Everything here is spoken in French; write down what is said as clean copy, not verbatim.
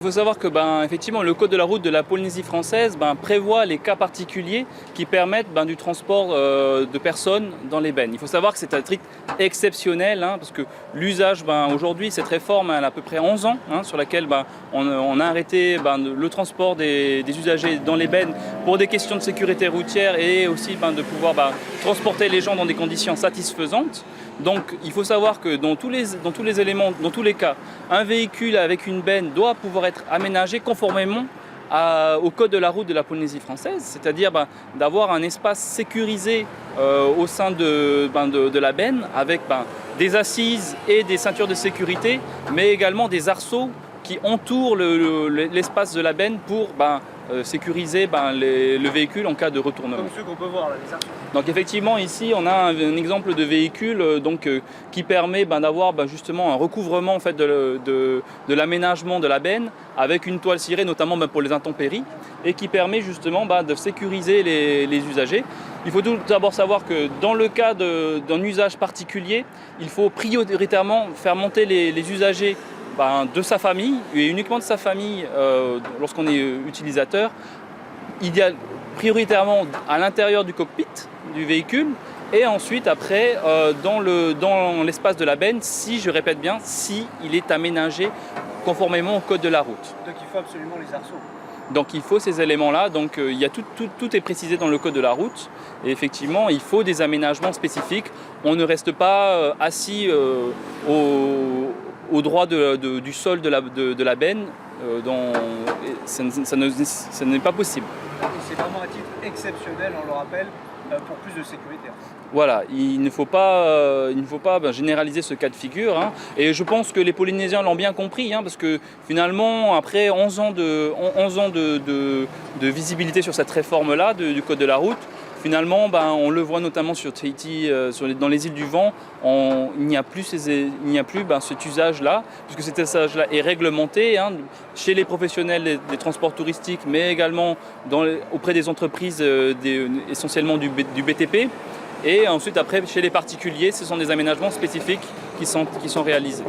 Il faut savoir que effectivement, le code de la route de la Polynésie française prévoit les cas particuliers qui permettent du transport de personnes dans les bennes. Il faut savoir que c'est un truc exceptionnel parce que l'usage aujourd'hui, cette réforme elle a à peu près 11 ans sur laquelle on a arrêté le transport des usagers dans les bennes pour des questions de sécurité routière et aussi de pouvoir transporter les gens dans des conditions satisfaisantes. Donc il faut savoir que dans tous les éléments, dans tous les cas, un véhicule avec une benne doit pouvoir être aménagé conformément au code de la route de la Polynésie française, c'est-à-dire d'avoir un espace sécurisé au sein de la benne avec des assises et des ceintures de sécurité, mais également des arceaux qui entourent l'espace de la benne pour sécuriser le véhicule en cas de retournement. Comme ceux qu'on peut voir là, les arceaux. Donc effectivement ici on a un exemple de véhicule qui permet d'avoir justement un recouvrement en fait, de l'aménagement de la benne avec une toile cirée notamment pour les intempéries et qui permet justement de sécuriser les usagers. Il faut tout d'abord savoir que dans le cas d'un usage particulier, il faut prioritairement faire monter les usagers de sa famille et uniquement de sa famille lorsqu'on est utilisateur, prioritairement à l'intérieur du cockpit du véhicule et ensuite après dans l'espace de la benne si il est aménagé conformément au code de la route. Donc il faut absolument les arceaux. Donc il faut ces éléments-là, donc tout est précisé dans le code de la route et effectivement il faut des aménagements spécifiques. On ne reste pas assis au droit du sol de la benne, ça n'est pas possible. Et c'est vraiment à titre exceptionnel, on le rappelle, pour plus de sécurité. Voilà, il ne faut pas généraliser ce cas de figure. Et je pense que les Polynésiens l'ont bien compris, parce que finalement, après 11 ans de visibilité sur cette réforme-là du Code de la route, finalement, on le voit notamment sur Tahiti, dans les îles du Vent, il n'y a plus cet usage-là, puisque cet usage-là est réglementé chez les professionnels des transports touristiques, mais également auprès des entreprises essentiellement du BTP. Et ensuite, après, chez les particuliers, ce sont des aménagements spécifiques qui sont réalisés.